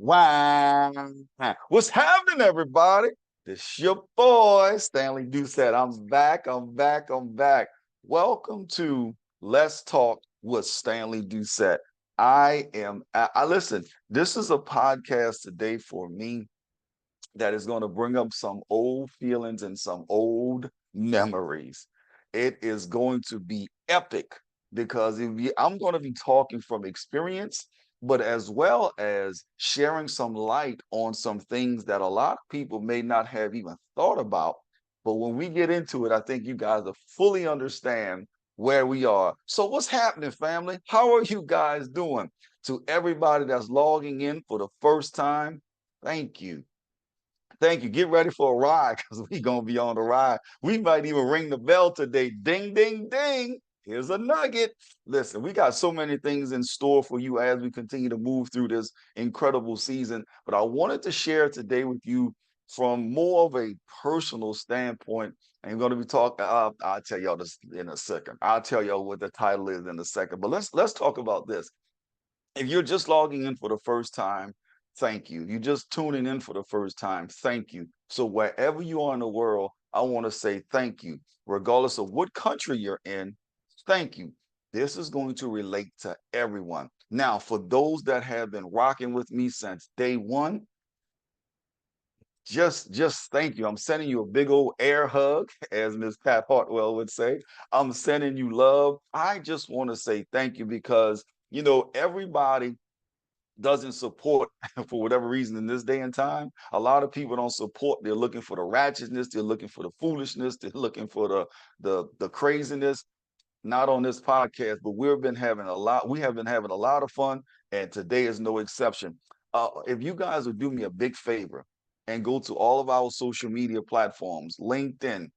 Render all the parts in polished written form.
Wow. What's happening, everybody? This your boy, Stanley Doucette. I'm back. I'm back. I'm back. Welcome to Let's Talk with Stanley Doucette. I listen, this is a podcast today for me that is going to bring up some old feelings and some old memories. It is going to be epic because I'm going to be talking from experience, but as well as sharing some light on some things that a lot of people may not have even thought about. But when we get into it, I think you guys will fully understand where we are. So, what's happening, family? How are you guys doing? To everybody that's logging in for the first time, thank you. Thank you. Get ready for a ride because we're going to be on the ride. We might even ring the bell today. Ding, ding, ding. Here's a nugget. Listen, we got so many things in store for you as we continue to move through this incredible season. But I wanted to share today with you from more of a personal standpoint. And we're going to be talking. I'll tell y'all this in a second. I'll tell y'all what the title is in a second. But let's talk about this. If you're just logging in for the first time, thank you. You're just tuning in for the first time, thank you. So wherever you are in the world, I want to say thank you. Regardless of what country you're in, thank you. This is going to relate to everyone. Now, for those that have been rocking with me since day one, just thank you. I'm sending you a big old air hug, as Miss Pat Hartwell would say. I'm sending you love. I just want to say thank you because everybody doesn't support for whatever reason in this day and time. A lot of people don't support. They're looking for the ratchetness, they're looking for the foolishness, they're looking for the craziness. Not on this podcast, but we have been having a lot of fun, and today is no exception. If you guys would do me a big favor and go to all of our social media platforms, LinkedIn,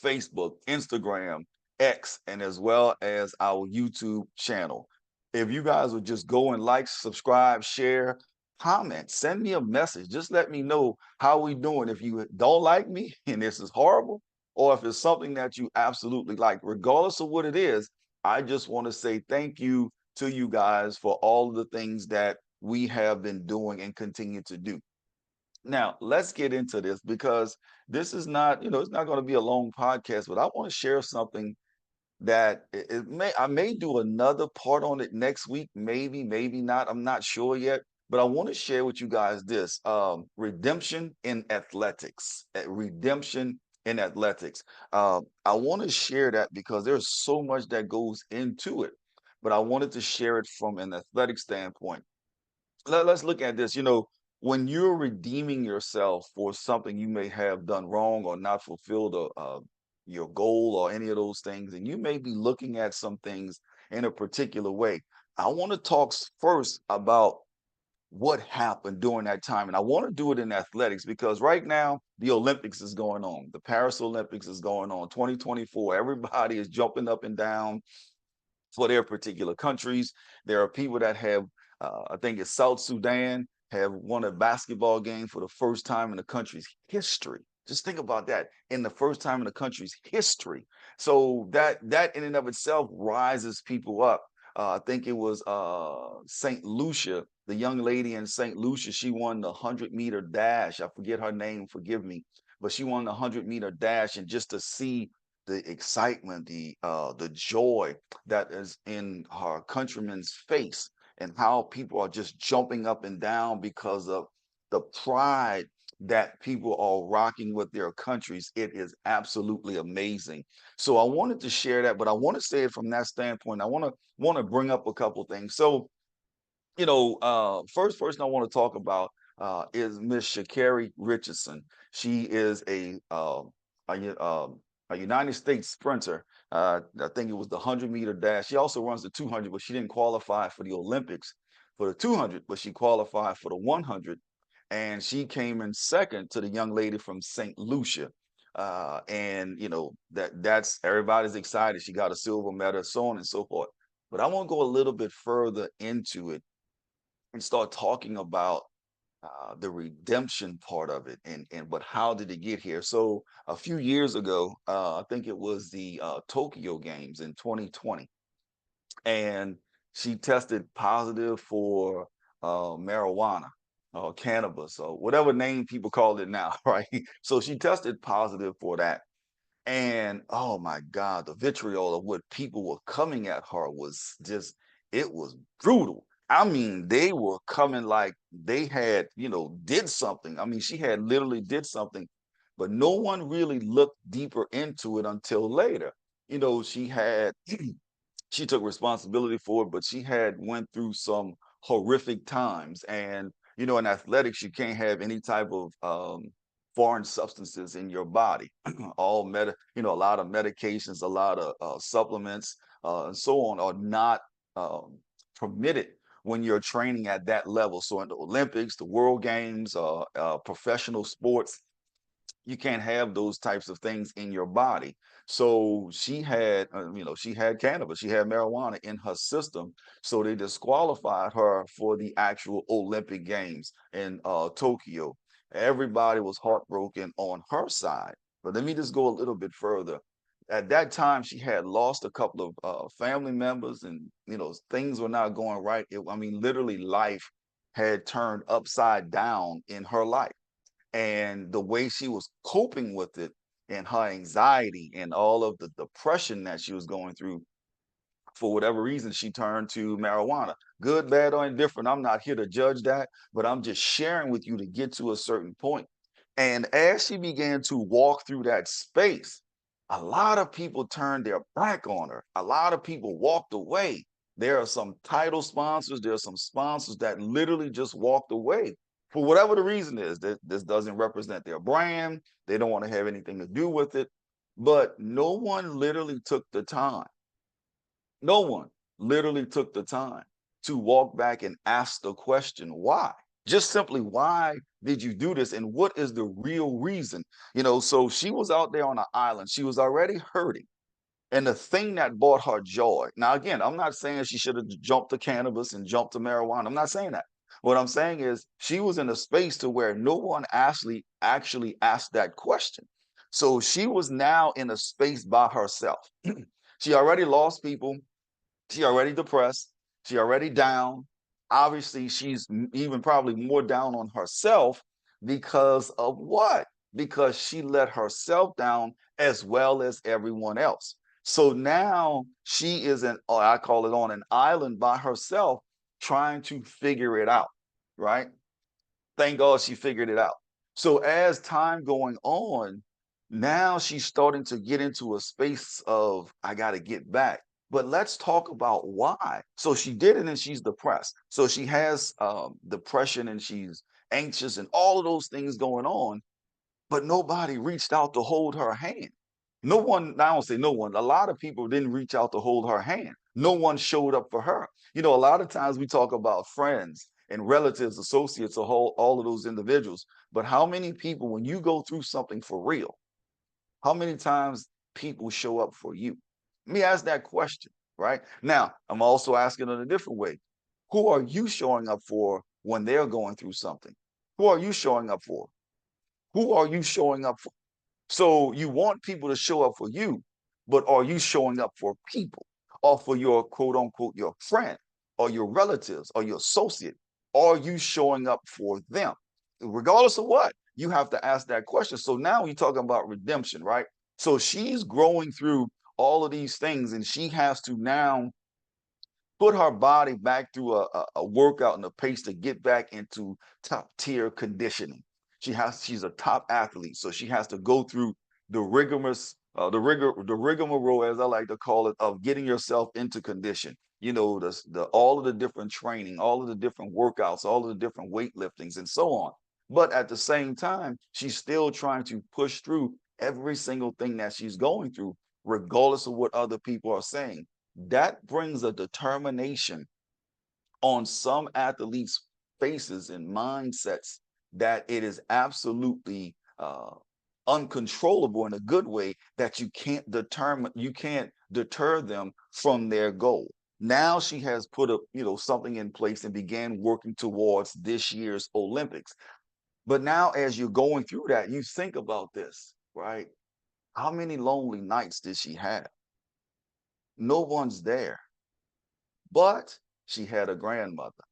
Facebook, Instagram, X, and as well as our YouTube channel. If you guys would just go and like, subscribe, share, comment, send me a message. Just let me know how we doing. If you don't like me and this is horrible, or if it's something that you absolutely like, regardless of what it is, I just want to say thank you to you guys for all of the things that we have been doing and continue to do. Now, let's get into this because this is not, it's not going to be a long podcast, but I want to share something that I may do another part on it next week, maybe, maybe not. I'm not sure yet, but I want to share with you guys this redemption in athletics. Redemption in athletics. I want to share that because there's so much that goes into it, but I wanted to share it from an athletic standpoint. Let's look at this. When you're redeeming yourself for something you may have done wrong or not fulfilled your goal or any of those things, and you may be looking at some things in a particular way. I want to talk first about what happened during that time. And I want to do it in athletics because right now the Olympics is going on. The Paris Olympics is going on 2024. Everybody is jumping up and down for their particular countries. There are people that have, I think it's South Sudan, have won a basketball game for the first time in the country's history. Just think about that in the first time in the country's history. So that in and of itself rises people up. I think it was St. Lucia, the young lady in St. Lucia. She won the 100-meter dash. I forget her name, forgive me, but she won the 100-meter dash, and just to see the excitement, the joy that is in her countrymen's face, and how people are just jumping up and down because of the pride that people are rocking with their countries. It is absolutely amazing. So I wanted to share that, but I want to say it from that standpoint. I want to bring up a couple things. So first person I want to talk about is Miss Sha'Carri Richardson. She is a United States sprinter. I think it was the 100-meter dash. She also runs the 200, but she didn't qualify for the Olympics for the 200, but she qualified for the 100. And she came in second to the young lady from St. Lucia. And that's everybody's excited. She got a silver medal, so on and so forth. But I want to go a little bit further into it and start talking about the redemption part of it, but how did it get here? So a few years ago, I think it was the Tokyo Games in 2020, and she tested positive for marijuana. cannabis or whatever name people call it now, right? So she tested positive for that. And oh my God, the vitriol of what people were coming at her was just, it was brutal. I mean, they were coming like they had, did something. I mean, she had literally did something, but no one really looked deeper into it until later. She had she took responsibility for it, but she had went through some horrific times. And in athletics, you can't have any type of foreign substances in your body. All a lot of medications, a lot of supplements, and so on are not um, permitted when you're training at that level. So in the Olympics, the World Games, professional sports, you can't have those types of things in your body. So she had cannabis, she had marijuana in her system. So they disqualified her for the actual Olympic Games in Tokyo. Everybody was heartbroken on her side. But let me just go a little bit further. At that time, she had lost a couple of family members, and things were not going right. I mean, literally, life had turned upside down in her life, and the way she was coping with it and her anxiety and all of the depression that she was going through, for whatever reason, she turned to marijuana. Good, bad, or indifferent, I'm not here to judge that, but I'm just sharing with you to get to a certain point. And as she began to walk through that space, a lot of people turned their back on her. A lot of people walked away. There are some title sponsors, there are some sponsors that literally just walked away for whatever the reason is. That this doesn't represent their brand. They don't want to have anything to do with it. But no one literally took the time, no one literally took the time to walk back and ask the question, why? Just simply, why did you do this? And what is the real reason? So she was out there on an island. She was already hurting. And the thing that brought her joy. Now, again, I'm not saying she should have jumped to cannabis and jumped to marijuana. I'm not saying that. What I'm saying is she was in a space to where no one actually asked that question. So she was now in a space by herself. She already lost people, she already depressed, she already down. Obviously, she's even probably more down on herself because of what? Because she let herself down as well as everyone else. So now she is or I call it, on an island by herself, trying to figure it out, right? Thank God she figured it out. So as time going on, now she's starting to get into a space of, I got to get back. But let's talk about why. So she did it and she's depressed. So she has depression and she's anxious and all of those things going on, but nobody reached out to hold her hand. No one, I don't say no one, a lot of people didn't reach out to hold her hand. No one showed up for her. A lot of times we talk about friends and relatives, associates, all of those individuals. But how many people, when you go through something for real, how many times people show up for you? Let me ask that question, right? Now, I'm also asking in a different way. Who are you showing up for when they're going through something? Who are you showing up for? Who are you showing up for? So you want people to show up for you, but are you showing up for people, or for your quote unquote your friend or your relatives or your associate? Are you showing up for them? Regardless of what, you have to ask that question. So now you're talking about redemption, right? So she's growing through all of these things, and she has to now put her body back through a workout and a pace to get back into top tier conditioning. She's a top athlete, so she has to go through the rigorous the rigmarole, as I like to call it, of getting yourself into condition. The all of the different training, all of the different workouts, all of the different weightliftings, and so on. But at the same time, she's still trying to push through every single thing that she's going through, regardless of what other people are saying. That brings a determination on some athletes' faces and mindsets that it is absolutely uncontrollable in a good way, that you can't deter them from their goal. Now she has put something in place and began working towards this year's Olympics. But now, as you're going through that, you think about this, right? How many lonely nights did she have? No one's there. But she had a grandmother.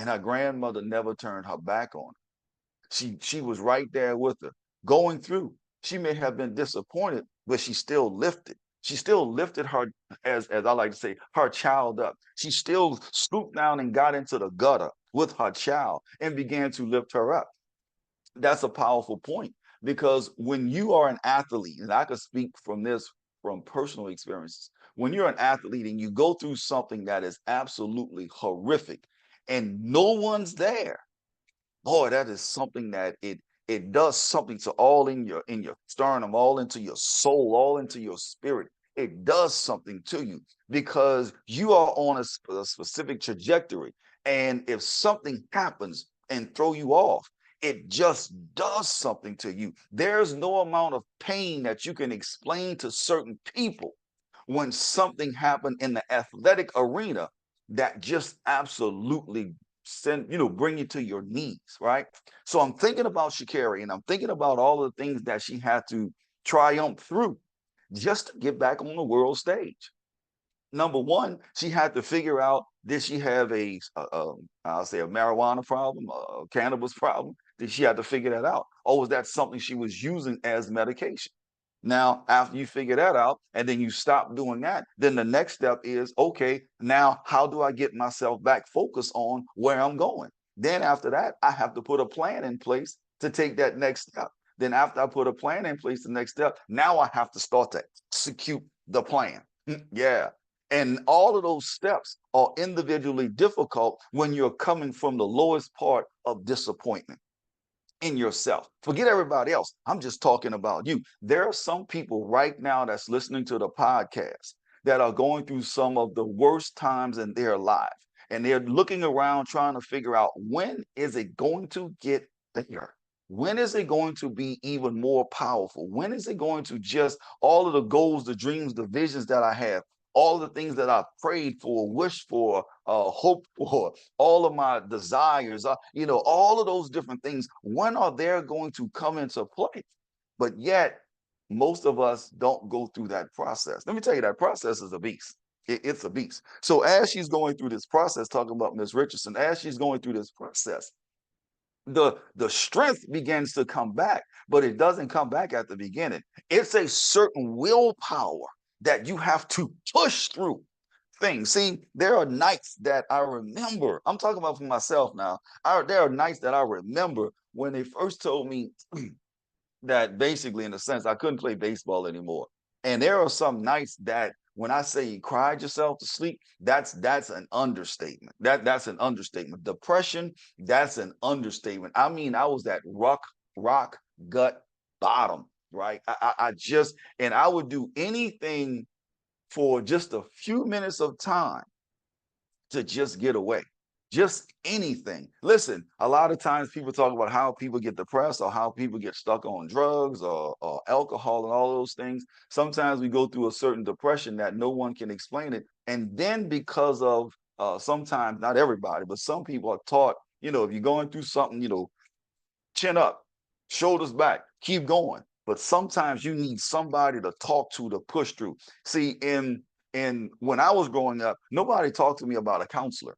and her grandmother never turned her back on her. She was right there with her, going through. She may have been disappointed, but she still lifted. She still lifted her, as I like to say, her child up. She still stooped down and got into the gutter with her child and began to lift her up. That's a powerful point, because when you are an athlete, and I could speak from this from personal experiences, when you're an athlete and you go through something that is absolutely horrific and no one's there, boy, that is something that it does something to all in your sternum, all into your soul, all into your spirit. It does something to you because you are on a specific trajectory. And if something happens and throw you off, it just does something to you. There's no amount of pain that you can explain to certain people when something happened in the athletic arena that just absolutely bring you to your knees, right? So I'm thinking about Sha'Carri, and I'm thinking about all the things that she had to triumph through just to get back on the world stage. Number one, she had to figure out, did she have I'll say a marijuana problem, a cannabis problem? Did she have to figure that out? Or was that something she was using as medication? Now, after you figure that out and then you stop doing that, then the next step is, okay, now how do I get myself back focused on where I'm going? Then after that, I have to put a plan in place to take that next step. Then after I put a plan in place, the next step, now I have to start to execute the plan. Yeah. And all of those steps are individually difficult when you're coming from the lowest part of disappointment in yourself. Forget everybody else. I'm just talking about you. There are some people right now that's listening to the podcast that are going through some of the worst times in their life. And they're looking around trying to figure out, when is it going to get better? When is it going to be even more powerful? When is it going to just all of the goals, the dreams, the visions that I have, all the things that I've prayed for, wished for, hoped for, all of my desires, all of those different things, when are they going to come into play? But yet, most of us don't go through that process. Let me tell you, that process is a beast. It's a beast. So as she's going through this process, talking about Miss Richardson, as she's going through this process, the strength begins to come back, but it doesn't come back at the beginning. It's a certain willpower that you have to push through things. See, there are nights that I remember. I'm talking about for myself now. There are nights that I remember when they first told me that basically, in a sense, I couldn't play baseball anymore. And there are some nights that when I say you cried yourself to sleep, that's an understatement. That's an understatement. Depression, that's an understatement. I mean, I was at rock gut bottom, right? I just, and I would do anything for just a few minutes of time to just get away. Just anything. Listen, a lot of times people talk about how people get depressed or how people get stuck on drugs or alcohol and all those things. Sometimes we go through a certain depression that no one can explain it. And then because of sometimes, not everybody, but some people are taught, if you're going through something, chin up, shoulders back, keep going. But sometimes you need somebody to talk to push through. See, in when I was growing up, nobody talked to me about a counselor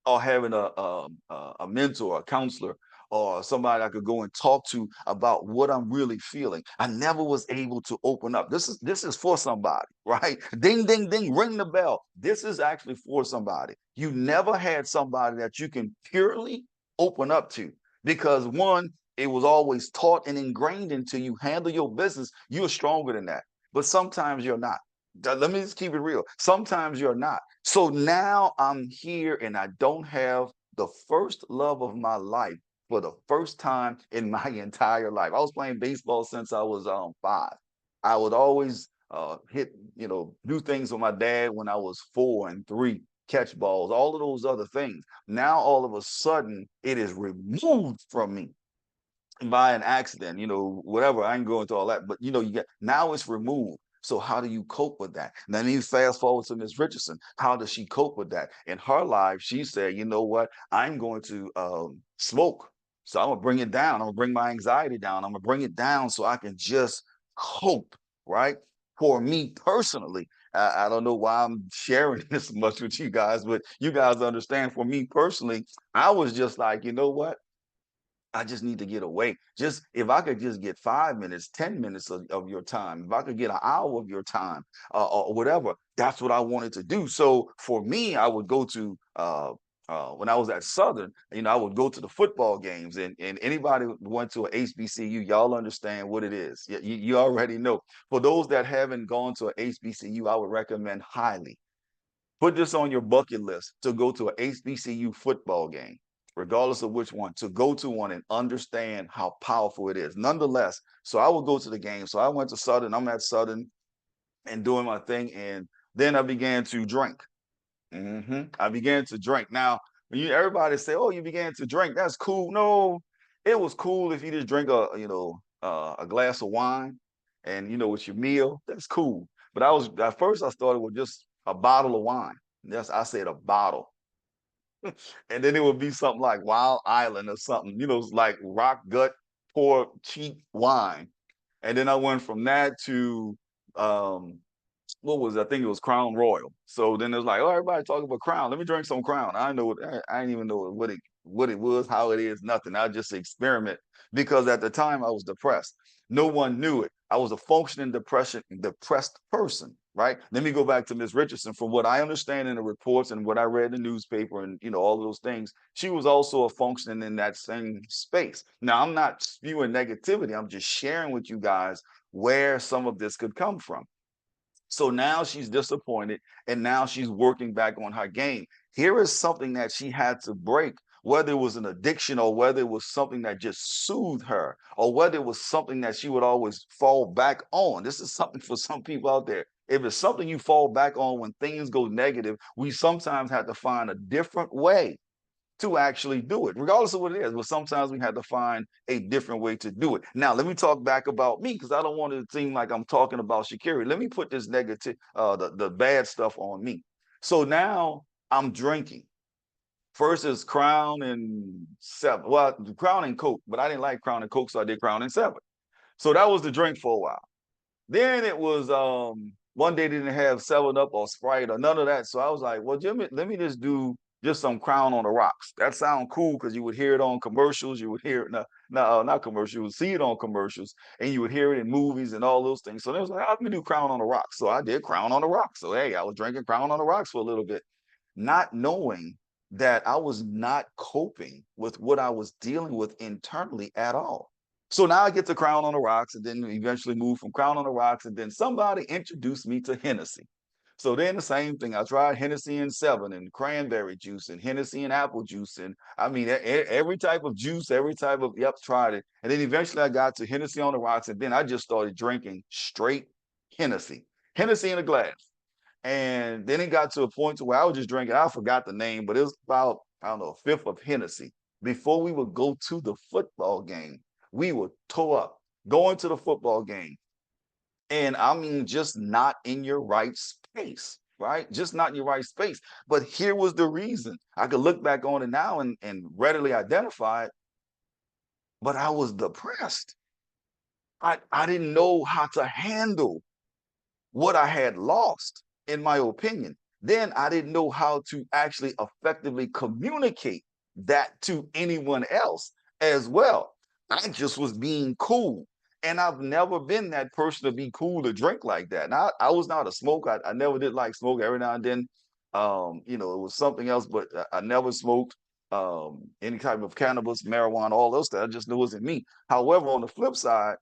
or having a mentor, a counselor, or somebody I could go and talk to about what I'm really feeling. I never was able to open up. This is for somebody, right? Ding, ding, ding, ring the bell. This is actually for somebody. You never had somebody that you can purely open up to, because one, it was always taught and ingrained into you, handle your business. You're stronger than that. But sometimes you're not. Let me just keep it real. Sometimes you're not. So now I'm here and I don't have the first love of my life for the first time in my entire life. I was playing baseball since I was 5. I would always hit, do things with my dad when I was 4 and 3, catch balls, all of those other things. Now all of a sudden it is removed from me by an accident, whatever. I ain't going into all that, but you get, now it's removed. So how do you cope with that? And then you fast forward to Miss Richardson. How does she cope with that? In her life, she said, you know what? I'm going to smoke. So I'm gonna bring it down. I'm gonna bring my anxiety down. I'm gonna bring it down so I can just cope, right? For me personally. I don't know why I'm sharing this much with you guys, but you guys understand. For me personally, I was just like, you know what? I just need to get away. Just if I could just get 5 minutes, 10 minutes of your time, if I could get an hour of your time, or whatever, that's what I wanted to do. So for me, I would go to when I was at Southern, I would go to the football games, and anybody who went to a HBCU, y'all understand what it is. You already know. For those that haven't gone to a HBCU, I would recommend highly put this on your bucket list to go to a HBCU football game, regardless of which one, to go to one and understand how powerful it is. Nonetheless, so I would go to the game. So I went to Southern. I'm at Southern and doing my thing, and then I began to drink. I began to drink. Now, when everybody say, "Oh, you began to drink," that's cool. No, it was cool if you just drink a glass of wine, and with your meal. That's cool. But I was at first I started with just a bottle of wine. Yes, I said a bottle, and then it would be something like Wild Island or something. Like rock gut, pour cheap wine, and then I went from that to um what was it? I think it was Crown Royal. So then it was like, oh, everybody talking about Crown. Let me drink some Crown. I didn't even know what it was, how it is, nothing. I just experiment because at the time I was depressed. No one knew it. I was a functioning depressed person, right? Let me go back to Miss Richardson. From what I understand in the reports and what I read in the newspaper and all those things, she was also a functioning in that same space. Now I'm not spewing negativity. I'm just sharing with you guys where some of this could come from. So now she's disappointed and now she's working back on her game. Here is something that she had to break, whether it was an addiction or whether it was something that just soothed her or whether it was something that she would always fall back on. This is something for some people out there. If it's something you fall back on when things go negative, we sometimes have to find a different way to actually do it, regardless of what it is. But sometimes we had to find a different way to do it. Now, let me talk back about me because I don't want it to seem like I'm talking about Sha'Carri. Let me put this negative, the bad stuff on me. So now I'm drinking. First is Crown and Seven. Well, Crown and Coke, but I didn't like Crown and Coke, so I did Crown and Seven. So that was the drink for a while. Then it was one day they didn't have 7 Up or Sprite or none of that. So I was like, well, Jimmy, let me just do just some Crown on the Rocks. That sound cool because you would hear it on commercials. You would hear it, no, not commercials. You would see it on commercials and you would hear it in movies and all those things. So they was like, let me do Crown on the Rocks. So I did Crown on the Rocks. So hey, I was drinking Crown on the Rocks for a little bit, not knowing that I was not coping with what I was dealing with internally at all. So now I get to Crown on the Rocks and then eventually move from Crown on the Rocks. And then somebody introduced me to Hennessy. So then the same thing. I tried Hennessy and Seven and cranberry juice and Hennessy and apple juice. And I mean, every type of juice, every type of, yep, tried it. And then eventually I got to Hennessy on the Rocks. And then I just started drinking straight Hennessy, Hennessy in a glass. And then it got to a point to where I was just drinking. I forgot the name, but it was about, I don't know, a fifth of Hennessy. Before we would go to the football game, we would toe up, going to the football game. And I mean, just not in your right space, right? Just not in your right space. But here was the reason. I could look back on it now and readily identify it, but I was depressed. I didn't know how to handle what I had lost, in my opinion. Then I didn't know how to actually effectively communicate that to anyone else as well. I just was being cool. And I've never been that person to be cool to drink like that. Now, I was not a smoker. I never did like smoke. Every now and then, it was something else, but I never smoked any type of cannabis, marijuana, all those stuff. I just knew it wasn't me. However, on the flip side,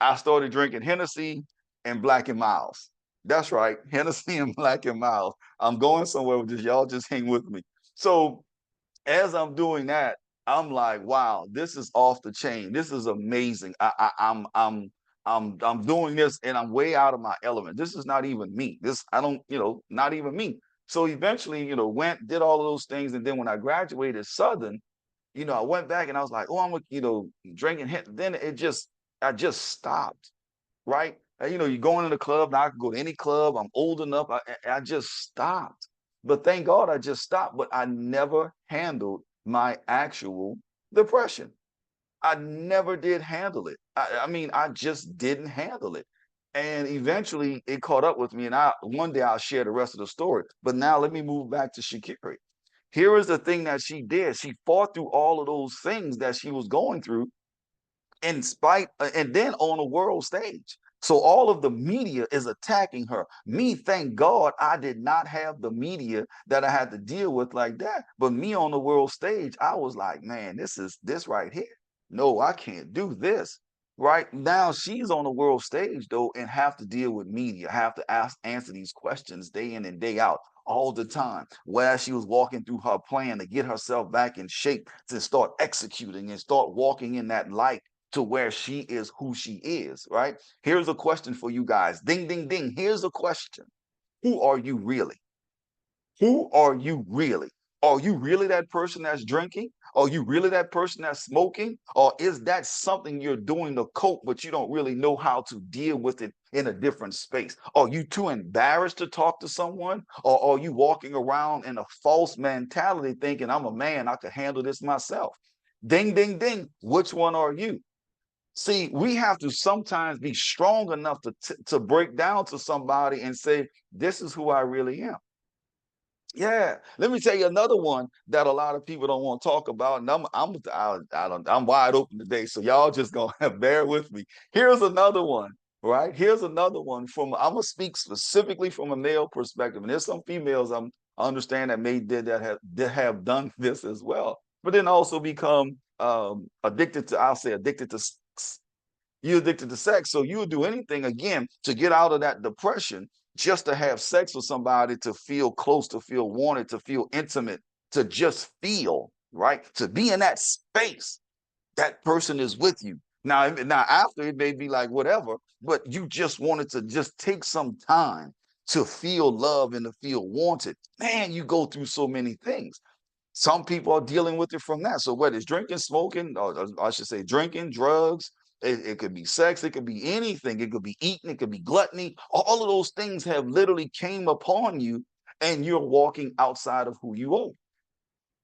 I started drinking Hennessy and Black and Miles. That's right, Hennessy and Black and Miles. I'm going somewhere with this. Y'all just hang with me. So as I'm doing that, I'm like, wow, this is off the chain. This is amazing. I'm doing this and I'm way out of my element. This is not even me. This I don't, not even me. So eventually, went, did all of those things. And then when I graduated Southern, I went back and I was like, oh, I'm, drinking. Then I just stopped, right? You going in the club, now I can go to any club. I'm old enough. I just stopped. But thank God I just stopped. But I never handled my actual depression. I never did handle it. I mean, I just didn't handle it. And eventually it caught up with me. And I one day I'll share the rest of the story. But now let me move back to Shakira. Here is the thing that she did. She fought through all of those things that she was going through in spite and then on a world stage. So all of the media is attacking her. Me, thank God I did not have the media that I had to deal with like that. But me on the world stage, I was like, man, this is this right here. No, I can't do this. Right now, she's on the world stage though, and have to deal with media, have to answer these questions day in and day out all the time. Whereas she was walking through her plan to get herself back in shape to start executing and start walking in that light to where she is who she is, right? Here's a question for you guys. Ding, ding, ding. Here's a question. Who are you really? Who are you really? Are you really that person that's drinking? Are you really that person that's smoking? Or is that something you're doing to cope, but you don't really know how to deal with it in a different space? Are you too embarrassed to talk to someone? Or are you walking around in a false mentality thinking, I'm a man, I can handle this myself? Ding, ding, ding. Which one are you? See, we have to sometimes be strong enough to break down to somebody and say, "This is who I really am." Yeah, let me tell you another one that a lot of people don't want to talk about, and I'm wide open today, so y'all just gonna bear with me. Here's another one, right? Here's another one from I'm gonna speak specifically from a male perspective, and there's some females I understand that may did that have done this as well, but then also become addicted to I'll say addicted to you're addicted to sex, so you'll do anything again to get out of that depression just to have sex with somebody, to feel close, to feel wanted, to feel intimate, to just feel, right? To be in that space, that person is with you. Now after it may be like whatever, but you just wanted to just take some time to feel love and to feel wanted. Man, you go through so many things. Some people are dealing with it from that. So whether it's drinking, smoking, or I should say drinking, drugs, it could be sex, it could be anything. It could be eating, it could be gluttony. All of those things have literally came upon you, and you're walking outside of who you are.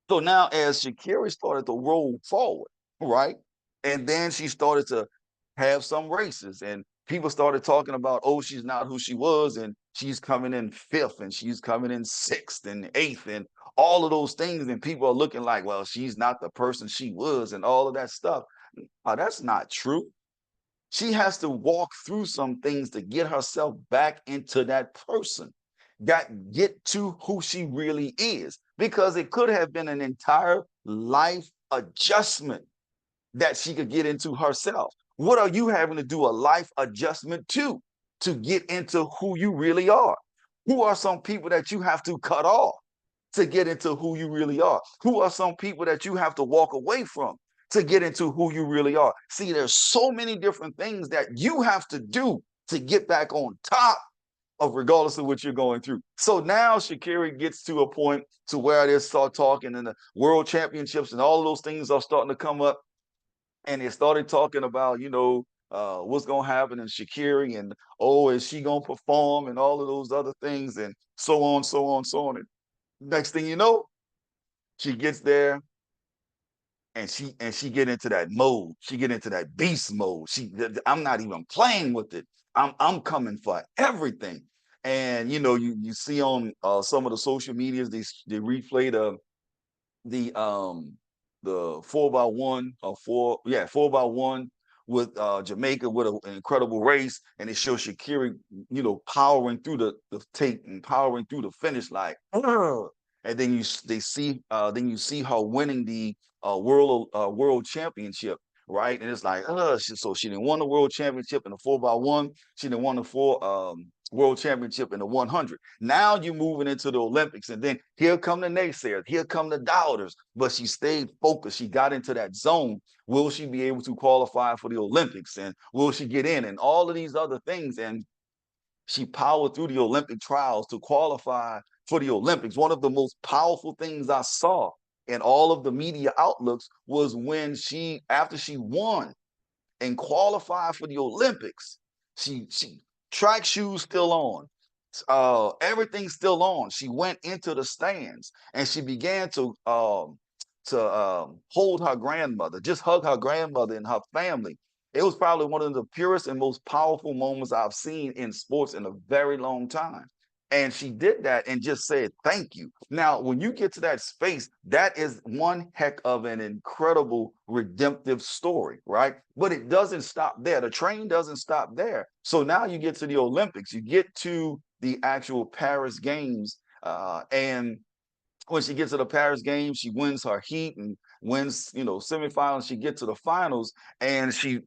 So now, as Shakira started to roll forward, right, and then she started to have some races, and people started talking about, oh, she's not who she was, and she's coming in fifth, and she's coming in sixth and eighth, and all of those things, and people are looking like, well, she's not the person she was, and all of that stuff. That's not true. She has to walk through some things to get herself back into that person, get to who she really is, because it could have been an entire life adjustment that she could get into herself. What are you having to do a life adjustment to get into who you really are? Who are some people that you have to cut off to get into who you really are? Who are some people that you have to walk away from to get into who you really are? See, there's so many different things that you have to do to get back on top of regardless of what you're going through. So now Shakira gets to a point to where they start talking and the world championships and all of those things are starting to come up. And they started talking about, what's gonna happen in Shakira and oh, is she gonna perform and all of those other things and so on, so on, so on. And next thing you know, she gets there and she get into that mode. She get into that beast mode. I'm not even playing with it. I'm coming for everything. And you see on some of the social medias they replay the 4x1 or 4x1 with Jamaica with an incredible race, and it shows Shakira, powering through the tape and powering through the finish like, "Ugh." And then then you see her winning the world championship, right? And it's like, so she didn't won the world championship in the 4x1. She didn't won the world championship in the 100. Now you're moving into the Olympics, and then here come the naysayers, here come the doubters. But she stayed focused. She got into that zone. Will she be able to qualify for the Olympics, and will she get in, and all of these other things? And she powered through the Olympic trials to qualify for the Olympics. One of the most powerful things I saw in all of the media outlooks was when after she won and qualified for the Olympics, she track shoes still on, everything's still on. She went into the stands and she began to hold her grandmother, just hug her grandmother and her family. It was probably one of the purest and most powerful moments I've seen in sports in a very long time. And she did that and just said, thank you. Now, when you get to that space, that is one heck of an incredible redemptive story, right? But it doesn't stop there. The train doesn't stop there. So now you get to the Olympics, you get to the actual Paris Games. And when she gets to the Paris Games, she wins her heat and wins, semifinals. She gets to the finals and she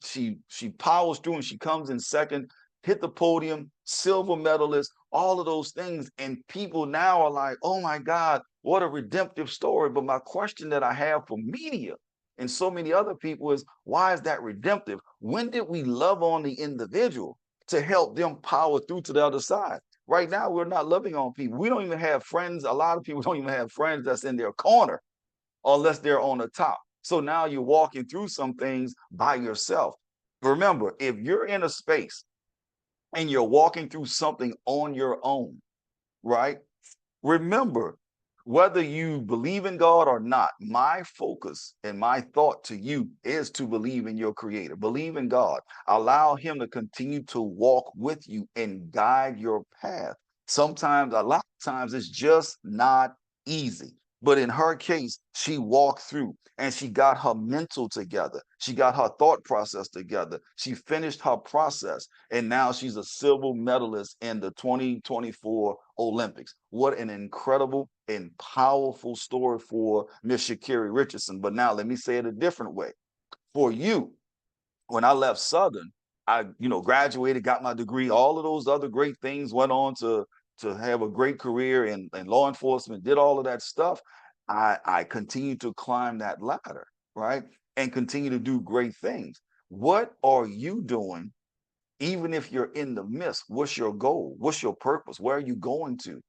powers through and she comes in second, hit the podium, silver medalist, all of those things. And people now are like, oh my God, what a redemptive story. But my question that I have for media and so many other people is, why is that redemptive? When did we love on the individual to help them power through to the other side? Right now, we're not loving on people. We don't even have friends. A lot of people don't even have friends that's in their corner unless they're on the top. So now you're walking through some things by yourself. Remember, if you're in a space and you're walking through something on your own, right? Remember, whether you believe in God or not, my focus and my thought to you is to believe in your creator. Believe in God. Allow him to continue to walk with you and guide your path. Sometimes, a lot of times, it's just not easy. But in her case, she walked through and she got her mental together. She got her thought process together. She finished her process. And now she's a silver medalist in the 2024 Olympics. What an incredible and powerful story for Miss Sha'Carri Richardson. But now let me say it a different way. For you, when I left Southern, I, graduated, got my degree, all of those other great things, went on to have a great career in law enforcement, did all of that stuff. I continued to climb that ladder, right? And continue to do great things. What are you doing? Even if you're in the midst, what's your goal? What's your purpose? Where are you going to?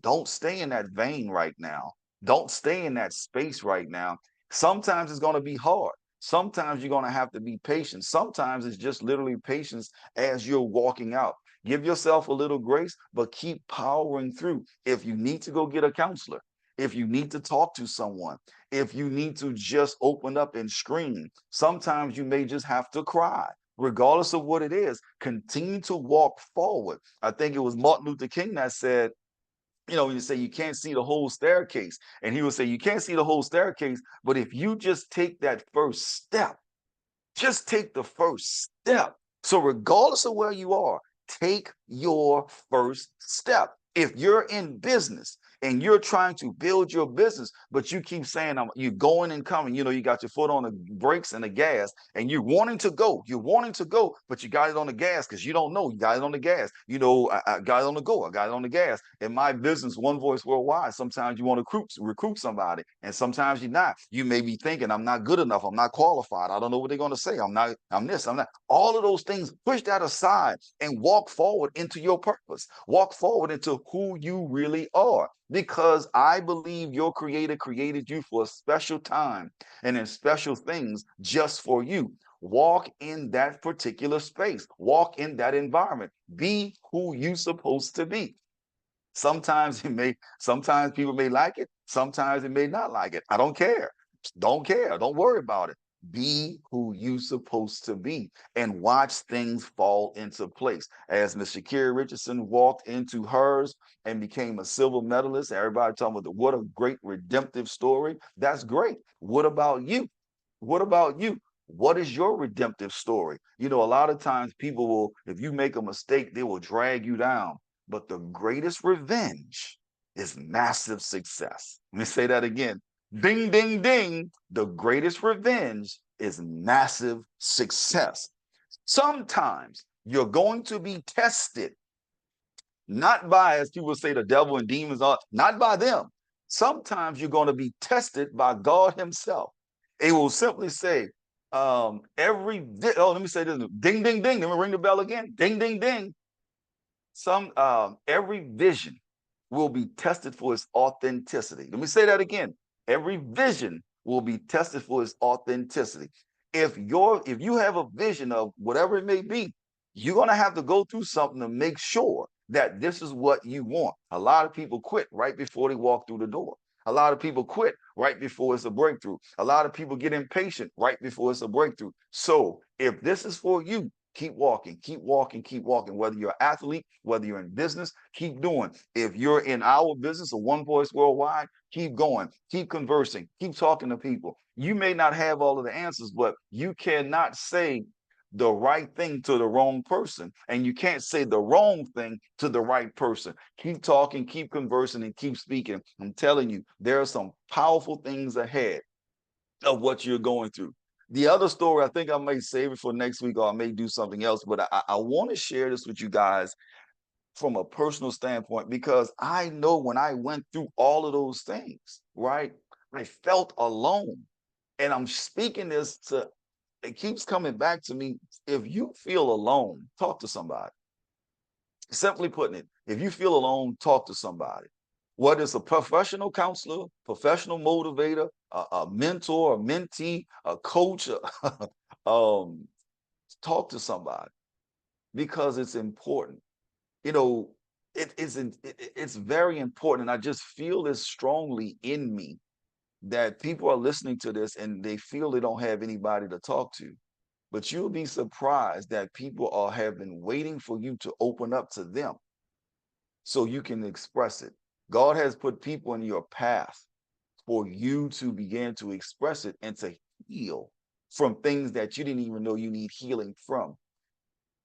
Don't stay in that vein right now. Don't stay in that space right now. Sometimes it's going to be hard. Sometimes you're going to have to be patient. Sometimes it's just literally patience as you're walking out. Give yourself a little grace, but keep powering through. If you need to go get a counselor, if you need to talk to someone, if you need to just open up and scream, sometimes you may just have to cry. Regardless of what it is, continue to walk forward. I think it was Martin Luther King that said, when you say you can't see the whole staircase, and he would say, you can't see the whole staircase, but if you just take that first step, just take the first step. So regardless of where you are, take your first step. If you're in business and you're trying to build your business, but you keep saying you're going and coming, you got your foot on the brakes and the gas, and you're wanting to go, but you got it on the gas because you don't know. You got it on the gas. I got it on the go. I got it on the gas. In my business, One Voice Worldwide, sometimes you want to recruit somebody, and sometimes you're not. You may be thinking, I'm not good enough. I'm not qualified. I don't know what they're going to say. I'm this, I'm that. All of those things, push that aside and walk forward into your purpose. Walk forward into who you really are. Because I believe your creator created you for a special time and in special things just for you. Walk in that particular space. Walk in that environment. Be who you supposed to be. Sometimes sometimes people may like it. Sometimes they may not like it. I don't care. Don't care. Don't worry about it. Be who you supposed to be and watch things fall into place. As Miss Sha'Carri Richardson walked into hers and became a silver medalist, everybody talking about what a great redemptive story. That's great. What about you? What about you? What is your redemptive story? A lot of times people will, if you make a mistake, they will drag you down. But the greatest revenge is massive success. Let me say that again. Ding, ding, ding. The greatest revenge is massive success. Sometimes you're going to be tested, not by, as people say, the devil and demons are, not by them. Sometimes you're going to be tested by God himself. It will simply say, let me say this, ding, ding, ding. Let me ring the bell again. Ding, ding, ding. Every vision will be tested for its authenticity. Let me say that again. Every vision will be tested for its authenticity. If you have a vision of whatever it may be, you're going to have to go through something to make sure that this is what you want. A lot of people quit right before they walk through the door. A lot of people quit right before it's a breakthrough. A lot of people get impatient right before it's a breakthrough. So if this is for you, keep walking, keep walking, keep walking. Whether you're an athlete, whether you're in business, keep doing. If you're in our business of One Voice Worldwide, keep going, keep conversing, keep talking to people. You may not have all of the answers, but you cannot say the right thing to the wrong person, and you can't say the wrong thing to the right person. Keep talking, keep conversing, and keep speaking. I'm telling you, there are some powerful things ahead of what you're going through. The other story, I think I may save it for next week, or I may do something else, but I want to share this with you guys from a personal standpoint, because I know when I went through all of those things, right, I felt alone. And I'm speaking this to, it keeps coming back to me. If you feel alone, talk to somebody. Simply putting it, if you feel alone, talk to somebody. Whether it's a professional counselor, professional motivator, a mentor, a mentee, a coach, um, talk to somebody, because it's important. You know, it's very important. And I just feel this strongly in me that people are listening to this and they feel they don't have anybody to talk to. But you'll be surprised that people have been waiting for you to open up to them so you can express it. God has put people in your path for you to begin to express it and to heal from things that you didn't even know you need healing from.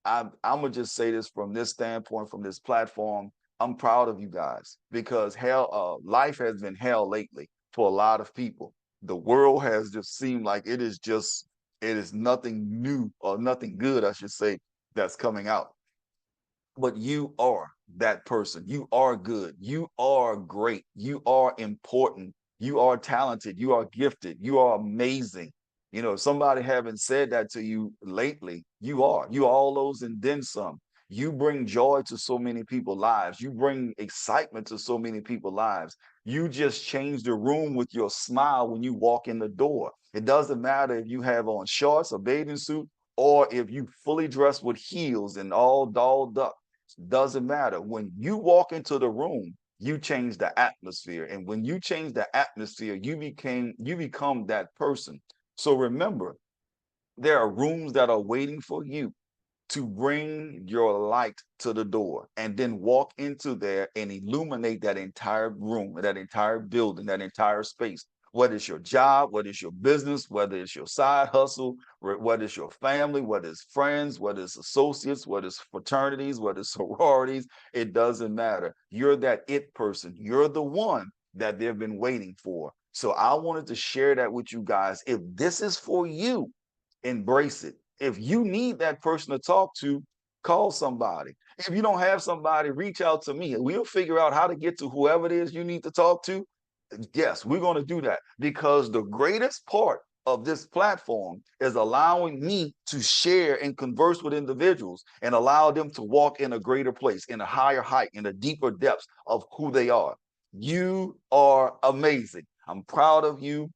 I'm gonna just say this from this standpoint, from this platform. I'm proud of you guys, because life has been hell lately for a lot of people. The world has just seemed like it is nothing new, or nothing good, I should say, that's coming out. But you are that person. You are good. You are great. You are important. You are talented. You are gifted. You are amazing. You know, if somebody haven't said that to you lately, you are. You are all those and then some. You bring joy to so many people's lives. You bring excitement to so many people's lives. You just change the room with your smile when you walk in the door. It doesn't matter if you have on shorts, a bathing suit, or if you fully dressed with heels and all dolled up. Doesn't matter. When you walk into the room, you change the atmosphere. And when you change the atmosphere, you become that person. So remember, there are rooms that are waiting for you to bring your light to the door, and then walk into there and illuminate that entire room, that entire building, that entire space. Whether it's your job, whether it's your business, whether it's your side hustle, whether it's your family, whether it's friends, whether it's associates, whether it's fraternities, whether it's sororities, it doesn't matter. You're that it person. You're the one that they've been waiting for. So I wanted to share that with you guys. If this is for you, embrace it. If you need that person to talk to, call somebody. If you don't have somebody, reach out to me. We'll figure out how to get to whoever it is you need to talk to. Yes, we're going to do that, because the greatest part of this platform is allowing me to share and converse with individuals and allow them to walk in a greater place, in a higher height, in a deeper depths of who they are. You are amazing. I'm proud of you.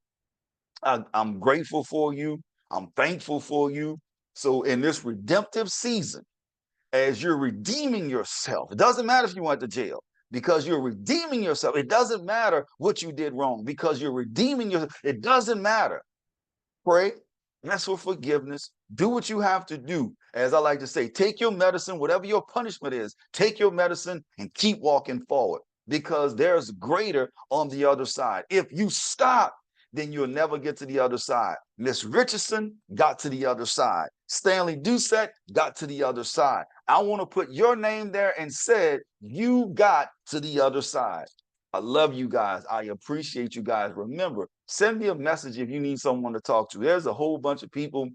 I'm grateful for you. I'm thankful for you. So in this redemptive season, as you're redeeming yourself, it doesn't matter if you went to jail, because you're redeeming yourself. It doesn't matter what you did wrong, because you're redeeming yourself. It doesn't matter. Pray, ask for forgiveness, do what you have to do. As I like to say, take your medicine, whatever your punishment is, take your medicine and keep walking forward, because there's greater on the other side. If you stop, then you'll never get to the other side. Miss Richardson got to the other side. Stanley Doucette got to the other side. I want to put your name there and said, you got to the other side. I love you guys. I appreciate you guys. Remember, send me a message if you need someone to talk to. There's a whole bunch of people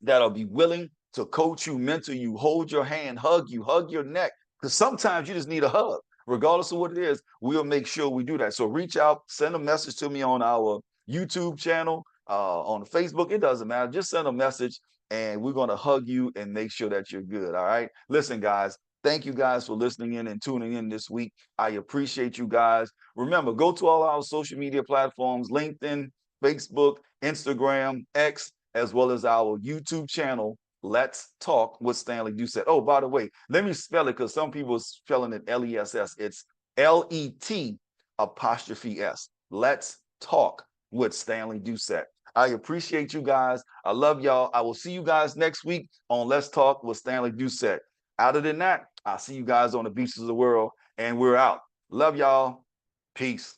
that'll be willing to coach you, mentor you, hold your hand, hug you, hug your neck. Because sometimes you just need a hug. Regardless of what it is, we'll make sure we do that. So reach out, send a message to me on our YouTube channel, on Facebook. It doesn't matter. Just send a message and we're going to hug you and make sure that you're good. All right. Listen, guys, thank you guys for listening in and tuning in this week. I appreciate you guys. Remember, go to all our social media platforms: LinkedIn, Facebook, Instagram, X, as well as our YouTube channel, Let's Talk with Stanley Doucette. Oh, by the way, let me spell it, because some people are spelling it Less. It's LET apostrophe S. Let's Talk with Stanley Doucette. I appreciate you guys. I love y'all. I will see you guys next week on Let's Talk with Stanley Doucette. Other than that, I'll see you guys on the beaches of the world, and we're out. Love y'all. Peace.